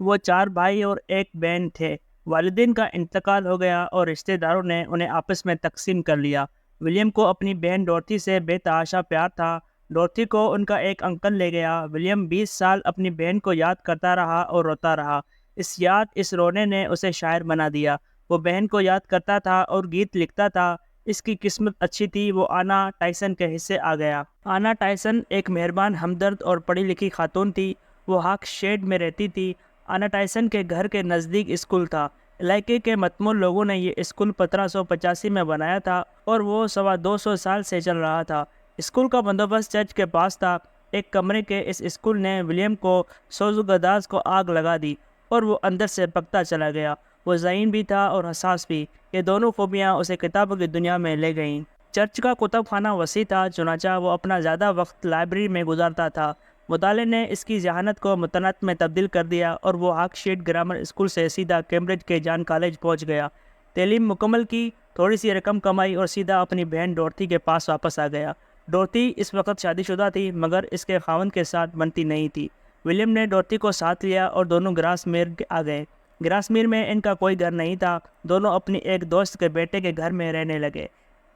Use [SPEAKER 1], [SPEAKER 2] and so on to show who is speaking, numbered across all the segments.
[SPEAKER 1] وہ 4 بھائی اور ایک بہن تھے۔ والدین کا انتقال ہو گیا اور رشتہ داروں نے انہیں آپس میں تقسیم کر لیا۔ ولیم کو اپنی بہن ڈورتھی سے بے تحاشا پیار تھا۔ ڈورتھی کو ان کا ایک انکل لے گیا۔ ولیم 20 سال اپنی بہن کو یاد کرتا رہا اور روتا رہا۔ اس رونے نے اسے شاعر بنا دیا۔ وہ بہن کو یاد کرتا تھا اور گیت لکھتا تھا۔ اس کی قسمت اچھی تھی، وہ آنا ٹائسن کے حصے آ گیا۔ آنا ٹائسن ایک مہربان، ہمدرد اور پڑھی لکھی خاتون تھی۔ وہ ہاک شیڈ میں رہتی تھی۔ آنا ٹائسن کے گھر کے نزدیک اسکول تھا۔ علاقے کے متمول لوگوں نے یہ اسکول 1585 میں بنایا تھا اور وہ 250 سال سے چل رہا تھا۔ اسکول کا بندوبست چرچ کے پاس تھا۔ ایک کمرے کے اس اسکول نے ولیم کو سوزوگداز کو آگ لگا دی اور وہ اندر سے پکتا چلا گیا۔ وہ ذہین بھی تھا اور حساس بھی۔ یہ دونوں خوبیاں اسے کتابوں کی دنیا میں لے گئیں۔ چرچ کا کتب خانہ وسیع تھا، چنانچہ وہ اپنا زیادہ وقت لائبریری میں گزارتا تھا۔ مطالعے نے اس کی ذہانت کو متنت میں تبدیل کر دیا اور وہ ہاک شیڈ گرامر اسکول سے سیدھا کیمبرج کے جان کالج پہنچ گیا۔ تعلیم مکمل کی، تھوڑی سی رقم کمائی اور سیدھا اپنی بہن ڈورتھی کے پاس واپس آ گیا۔ ڈورتھی اس وقت شادی شدہ تھی مگر اس کے خاوند کے ساتھ بنتی نہیں تھی۔ ولیم نے ڈورتھی کو ساتھ لیا اور دونوں گراسمیر آ گئے۔ گراسمیر میں ان کا کوئی گھر نہیں تھا۔ دونوں اپنی ایک دوست کے بیٹے کے گھر میں رہنے لگے۔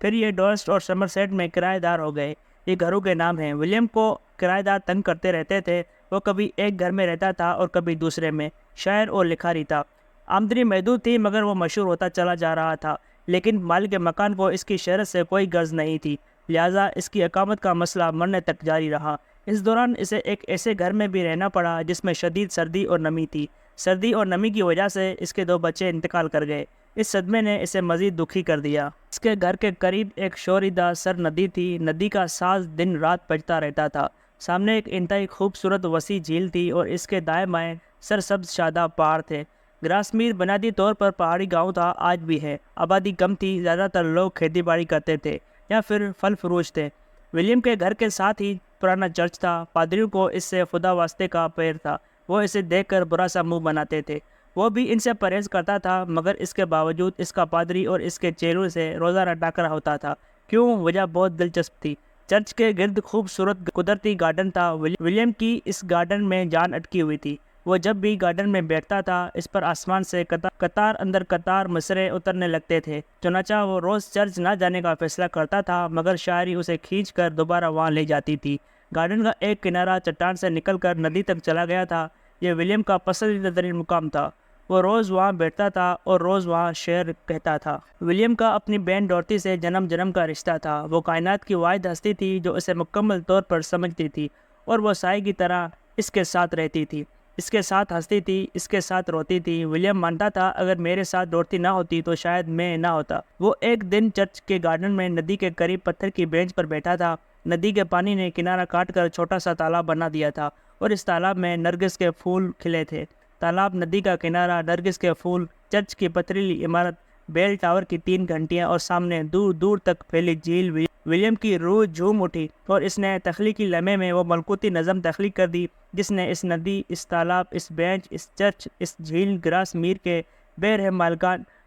[SPEAKER 1] پھر یہ ڈورسٹ اور سمرسیٹ میں کرایہ دار ہو گئے۔ یہ گھروں کے نام ہیں۔ ولیم کو کرایہ دار تنگ کرتے رہتے تھے۔ وہ کبھی ایک گھر میں رہتا تھا اور کبھی دوسرے میں۔ شاعر اور لکھاری تھا۔ آمدنی محدود تھی مگر وہ مشہور ہوتا چلا جا رہا تھا، لیکن مالک مکان کو اس کی شہرت سے کوئی غرض نہیں تھی، لہٰذا اس کی اقامت کا مسئلہ مرنے تک جاری رہا۔ اس دوران اسے ایک ایسے گھر میں بھی رہنا پڑا جس میں شدید سردی اور نمی تھی۔ سردی اور نمی کی وجہ سے اس کے 2 بچے انتقال کر گئے۔ اس صدمے نے اسے مزید دکھی کر دیا۔ اس کے گھر کے قریب ایک شوریدہ سر ندی تھی۔ ندی کا ساز دن رات بجتا رہتا تھا۔ سامنے ایک انتہائی خوبصورت وسیع جھیل تھی اور اس کے دائیں بائیں سرسبز شاداب پہاڑ تھے۔ گراسمیر بنیادی طور پر پہاڑی گاؤں تھا، آج بھی ہے۔ آبادی کم تھی، زیادہ تر لوگ کھیتی باڑی کرتے تھے یا پھر پھل فروش تھے۔ ولیم کے گھر کے ساتھ ہی پرانا چرچ تھا۔ پادریوں کو اس سے خدا واسطے کا پیر تھا۔ وہ اسے دیکھ کر برا سا منہ بناتے تھے۔ وہ بھی ان سے پرہیز کرتا تھا مگر اس کے باوجود اس کا پادری اور اس کے چیلوں سے روزانہ ٹاکرا ہوتا تھا۔ کیوں؟ وجہ بہت دلچسپ تھی۔ چرچ کے گرد خوبصورت قدرتی گارڈن تھا۔ ولیم کی اس گارڈن میں جان اٹکی ہوئی تھی۔ وہ جب بھی گارڈن میں بیٹھتا تھا اس پر آسمان سے قطار اندر قطار مصرعے اترنے لگتے تھے۔ چنانچہ وہ روز چرچ نہ جانے کا فیصلہ کرتا تھا مگر شاعری اسے کھینچ کر دوبارہ وہاں لے جاتی تھی۔ گارڈن کا ایک کنارہ چٹان سے نکل کر ندی تک چلا گیا تھا۔ یہ ولیم کا پسندیدہ ترین مقام تھا۔ وہ روز وہاں بیٹھتا تھا اور روز وہاں شعر کہتا تھا۔ ولیم کا اپنی بہن ڈورتھی سے جنم جنم کا رشتہ تھا۔ وہ کائنات کی واحد ہستی تھی جو اسے مکمل طور پر سمجھتی تھی اور وہ سائے کی طرح اس کے ساتھ رہتی تھی، اس کے ساتھ ہنستی تھی، اس کے ساتھ روتی تھی۔ ولیم مانتا تھا اگر میرے ساتھ ڈورتھی نہ ہوتی تو شاید میں نہ ہوتا۔ وہ ایک دن چرچ کے گارڈن میں ندی کے قریب پتھر کی بینچ پر بیٹھا تھا۔ ندی کے پانی نے کنارہ کاٹ کر چھوٹا سا تالاب بنا دیا تھا اور اس تالاب میں نرگس کے پھول کھلے تھے۔ تالاب، ندی کا کنارہ، نرگس کے پھول، چرچ کی پتھریلی عمارت، بیل ٹاور کی 3 گھنٹیاں اور سامنے دور دور تک پھیلی جھیل۔ ولیم کی روح جھوم اٹھی اور اس نے تخلیقی لمحے میں وہ ملکوتی نظم تخلیق کر دی جس نے اس ندی، اس تالاب، اس بینچ، اس چرچ، اس جھیل، گراسمیر کے بے رحم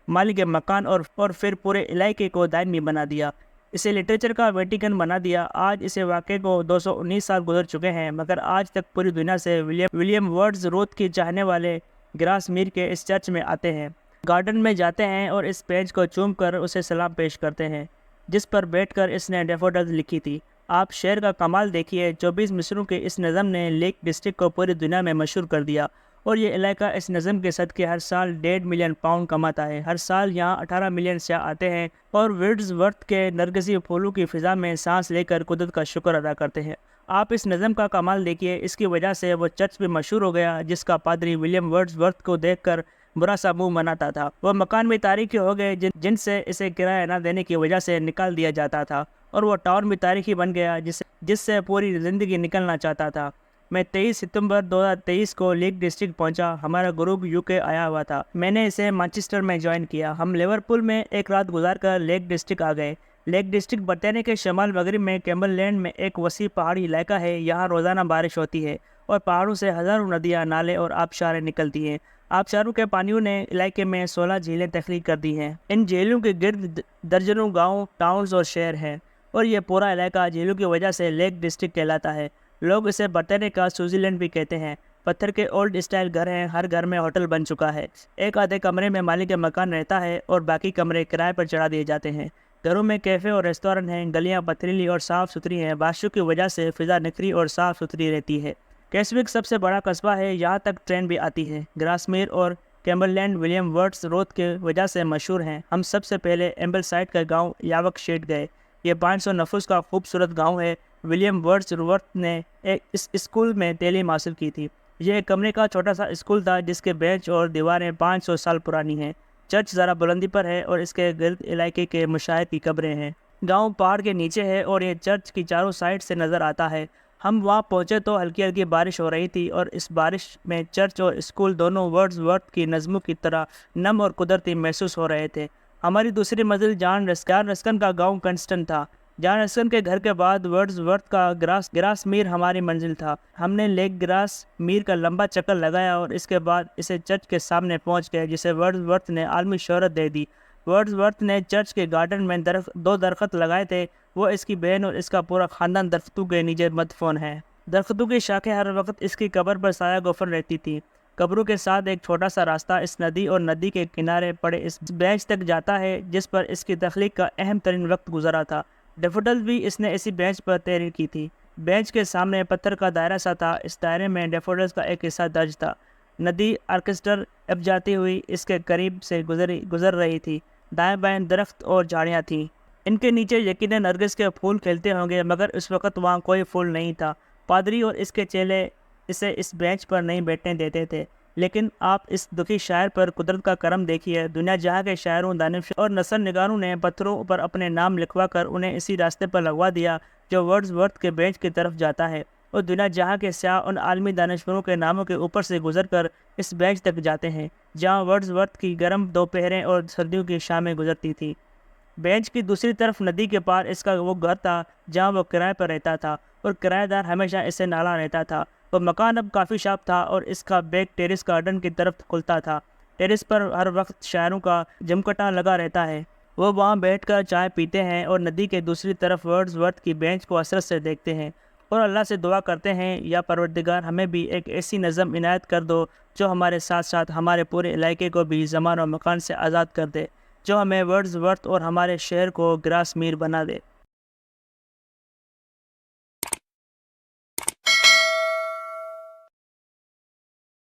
[SPEAKER 1] مالک مکان اور پھر پورے علاقے کو دائمی بنا دیا۔ اسے لٹریچر کا ویٹیکن بنا دیا۔ آج اسے واقعے کو 219 سال گزر چکے ہیں مگر آج تک پوری دنیا سے ولیم ورڈز روتھ کی چاہنے والے گراسمیر کے اس چرچ میں آتے ہیں، گارڈن میں جاتے ہیں اور اس بینچ کو چوم کر اسے سلام پیش کرتے ہیں جس پر بیٹھ کر اس نے ڈیفوڈلز لکھی تھی۔ آپ شعر کا کمال دیکھیے۔ 24 مصروں کے اس نظم نے لیک ڈسٹرکٹ کو پوری دنیا میں مشہور کر دیا اور یہ علاقہ اس نظم کے صدقے ہر سال 1.5 ملین پاؤنڈ کماتا ہے۔ ہر سال یہاں 18 ملین سیاح آتے ہیں اور ورڈز ورتھ کے نرگسی پھولوں کی فضا میں سانس لے کر قدرت کا شکر ادا کرتے ہیں۔ آپ اس نظم کا کمال دیکھیے۔ اس کی وجہ سے وہ چرچ بھی مشہور ہو گیا جس کا پادری ولیم ورڈز ورتھ کو دیکھ کر برا سا منہ بناتا تھا۔ وہ مکان بھی تاریخی ہو گئے جن سے اسے کرایہ نہ دینے کی وجہ سے نکال دیا جاتا تھا اور وہ ٹاؤن بھی تاریخی بن گیا جس سے پوری زندگی نکلنا چاہتا تھا۔ میں 23 ستمبر 2023 کو لیک ڈسٹرکٹ پہنچا۔ ہمارا گروپ UK آیا ہوا تھا۔ میں نے اسے مانچسٹر میں جوائن کیا۔ ہم لیورپول میں ایک رات گزار کر لیک ڈسٹرکٹ آ گئے۔ لیک ڈسٹرکٹ برطانیہ کے شمال مغرب میں کیمبر لینڈ میں ایک وسیع پہاڑی علاقہ ہے۔ یہاں روزانہ بارش ہوتی ہے اور پہاڑوں سے ہزاروں ندیاں، نالے اور آبشاریں نکلتی ہیں۔ آبشاروں کے پانیوں نے علاقے میں 16 جھیلیں تخلیق کر دی ہیں۔ ان جھیلوں کے گرد درجنوں گاؤں، ٹاؤنز اور شہر ہیں اور یہ پورا علاقہ جھیلوں کی وجہ سے لیک ڈسٹرکٹ کہلاتا ہے۔ لوگ اسے برطانیہ کا سوئٹزرلینڈ بھی کہتے ہیں۔ پتھر کے اولڈ اسٹائل گھر ہیں، ہر گھر میں ہوٹل بن چکا ہے۔ ایک آدھے کمرے میں مالک مکان رہتا ہے اور باقی کمرے کرائے پر چڑھا دیے جاتے ہیں۔ گھروں میں کیفے اور ریسٹورنٹ ہیں، گلیاں پتھریلی اور صاف ستھری ہیں، بارشوں کی وجہ سے فضا نکھری اور صاف ستھری رہتی ہے۔ کیسوک سب سے بڑا قصبہ ہے، یہاں تک ٹرین بھی آتی ہے۔ گراسمیر اور کیمبرلینڈ ولیم ورڈز روتھ کی وجہ سے مشہور ہیں۔ ہم سب سے پہلے ایمبل سائٹ کا گاؤں یاوک شیڈ گئے۔ یہ 500 نفوس کا خوبصورت گاؤں ہے۔ ولیم ورڈز روتھ نے اس اسکول میں تعلیم حاصل کی تھی۔ یہ ایک کمرے کا چھوٹا سا اسکول تھا جس کے بینچ اور دیواریں 500 سال پرانی ہیں۔ چرچ ذرا بلندی پر ہے اور اس کے گرد علاقے کے مشاہیر کی قبریں ہیں۔ گاؤں پہاڑ کے نیچے ہے اور یہ چرچ کی چاروں سائڈ سے نظر آتا ہے۔ ہم وہاں پہنچے تو ہلکی ہلکی بارش ہو رہی تھی اور اس بارش میں چرچ اور اسکول دونوں ورڈز ورتھ کی نظموں کی طرح نم اور قدرتی محسوس ہو رہے تھے۔ ہماری دوسری منزل جان رسکن کا گاؤں کنسٹن تھا۔ جان رسکن کے گھر کے بعد ورڈز ورتھ کا گراس میر ہماری منزل تھا۔ ہم نے لیک گراس میر کا لمبا چکر لگایا اور اس کے بعد اسے چرچ کے سامنے پہنچ گئے جسے ورڈز ورتھ نے عالمی شہرت دے دی۔ ورڈز ورتھ نے چرچ کے گارڈن میں 2 درخت لگائے تھے۔ وہ، اس کی بہن اور اس کا پورا خاندان درختوں کے نیچے مدفون ہے۔ درختوں کی شاخیں ہر وقت اس کی قبر پر سایہ گوفر رہتی تھی۔ قبروں کے ساتھ ایک چھوٹا سا راستہ اس ندی اور ندی کے کنارے پڑے اس بینچ تک جاتا ہے جس پر اس کی تخلیق کا اہم ترین وقت گزرا تھا۔ ڈیفوڈلز بھی اس نے اسی بینچ پر تحریر کی تھی۔ بینچ کے سامنے پتھر کا دائرہ سا تھا، اس دائرے میں ڈیفوڈلز کا ایک حصہ درج تھا۔ ندی آرکسٹر اب جاتی ہوئی اس کے قریب سے گزر رہی تھی۔ دائیں بائیں درخت اور جھاڑیاں تھیں۔ ان کے نیچے یقیناً نرگس کے پھول کھلتے ہوں گے مگر اس وقت وہاں کوئی پھول نہیں تھا۔ پادری اور اس کے چیلے اسے اس بینچ پر نہیں بیٹھنے دیتے تھے۔ لیکن آپ اس دکھی شاعر پر قدرت کا کرم دیکھیے۔ دنیا جہاں کے شاعروں، دانشوروں اور نثر نگاروں نے پتھروں پر اپنے نام لکھوا کر انہیں اسی راستے پر لگوا دیا جو ورڈز ورتھ کے بینچ کی طرف جاتا ہے، اور دنیا جہاں کے سیاح ان عالمی دانشوروں کے ناموں کے اوپر سے گزر کر اس بینچ تک جاتے ہیں جہاں ورڈز ورتھ کی گرم دوپہریں اور سردیوں کی شامیں گزرتی تھیں۔ بینچ کی دوسری طرف ندی کے پار اس کا وہ گھر تھا جہاں وہ کرائے پر رہتا تھا اور کرایہ دار ہمیشہ اسے نالا رہتا تھا۔ وہ مکان اب کافی شاپ تھا اور اس کا بیک ٹیرس گارڈن کی طرف کھلتا تھا۔ ٹیرس پر ہر وقت شاعروں کا جمکٹا لگا رہتا ہے۔ وہ وہاں بیٹھ کر چائے پیتے ہیں اور ندی کے دوسری طرف ورڈز ورتھ کی بینچ کو حسرت سے دیکھتے ہیں اور اللہ سے دعا کرتے ہیں، یا پروردگار ہمیں بھی ایک ایسی نظم عنایت کر دو جو ہمارے ساتھ ساتھ ہمارے پورے علاقے کو بھی زمان و مکان سے آزاد کر دے، جو ہمیں ورڈز ورتھ اور ہمارے شہر کو گراس میر بنا دے۔